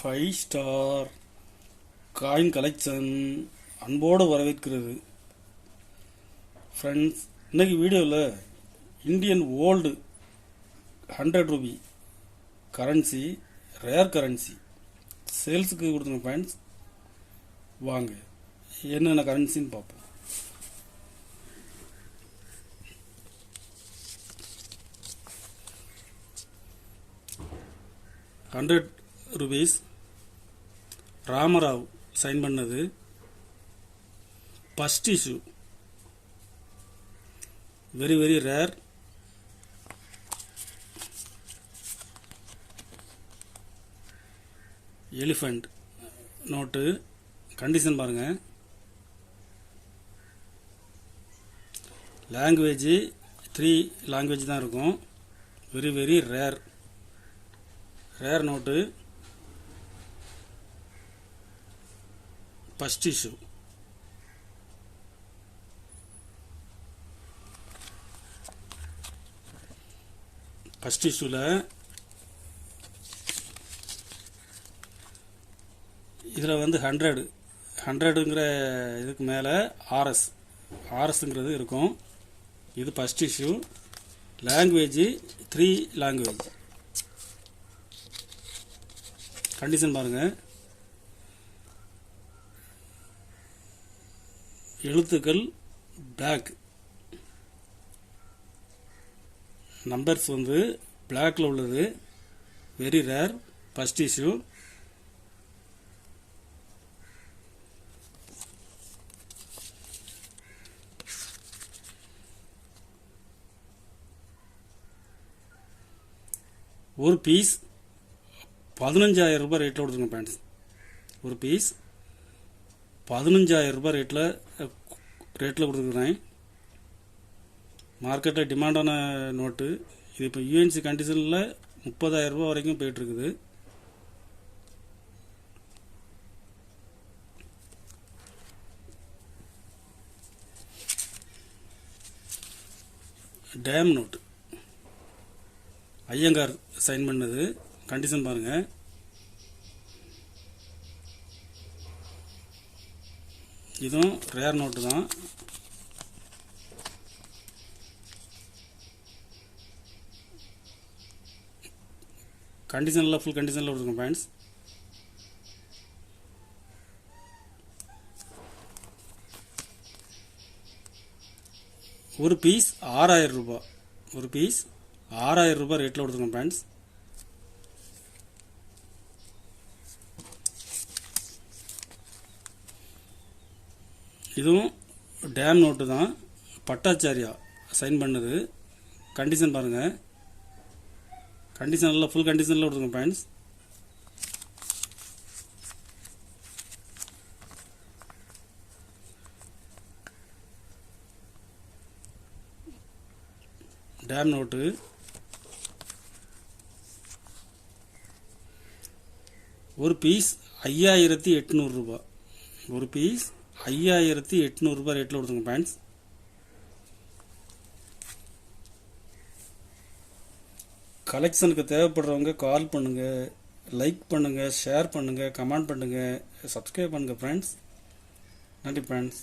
Five star coin collection அன்போடு வரவேற்கிறது. Friends, இன்னைக்கு வீடியோவில் Indian old 100 rupee currency, rare currency சேல்ஸுக்கு கொடுத்துருங்க ஃப்ரெண்ட்ஸ். வாங்க என்னென்ன கரன்சின்னு பார்ப்போம். ₹100 ராமராவ் சைன் பண்ணது. First issue, very very rare. Elephant note, condition பாருங்க. லாங்குவேஜ் 3 லாங்குவேஜ் தான் இருக்கும். Very very rare note. First issue. First இஷ்யூல இதில் 100ங்கிற இதுக்கு மேலே ஆர்எஸ்ங்கிறது இருக்கும். இது first issue. Language 3 language. Condition பாருங்க. எழுத்துக்கள் பிளாக், நம்பர்ஸ் பிளாக்ல உள்ளது. Very rare. First issue. ஒரு பீஸ் 15,000 ரூபாய் ரேட்டில் கொடுத்துருங்க ஃப்ரெண்ட்ஸ். ஒரு பீஸ் 15,000 ரூபாய் ரேட்டில் கொடுத்துருக்குறேன். மார்க்கெட்டில் டிமாண்டான நோட்டு இது. இப்போ யூஎன்சி கண்டிஷனில் 30,000 ரூபாய் வரைக்கும் போயிட்டுருக்குது. டேம் நோட்டு, ஐயங்கார் சைன் பண்ணது. கண்டிஷன் பாருங்க. இதுவும் ரேர் நோட்டு தான். கண்டிஷனில் ஃபுல் கண்டிஷனில் கொடுத்துருங்க பாயிண்ட்ஸ். ஒரு பீஸ் 6,000 ரூபாய். ஒரு பீஸ் 6,000 ரூபாய் ரேட்டில் கொடுத்துருங்க பாயிண்ட்ஸ். இதுவும் டேம் நோட்டு தான். பட்டாச்சாரியா சைன் பண்ணது. கண்டிஷன் பாருங்க. கண்டிஷனில் ஃபுல் கண்டிஷனில் கொடுத்துருங்க பாயிண்ட்ஸ். டேம் நோட்டு. ஒரு பீஸ் 5,800 ரூபாய். ஒரு பீஸ் 5,800 ரூபாய் ரேட்டில் கொடுத்துருங்க பாயிண்ட்ஸ். கலெக்ஷனுக்கு தேவைப்படுறவங்க கால் பண்ணுங்க, லைக் பண்ணுங்க, ஷேர் பண்ணுங்க, கமெண்ட் பண்ணுங்க, சப்ஸ்கிரைப் பண்ணுங்க ஃப்ரெண்ட்ஸ். நன்றி ஃப்ரெண்ட்ஸ்.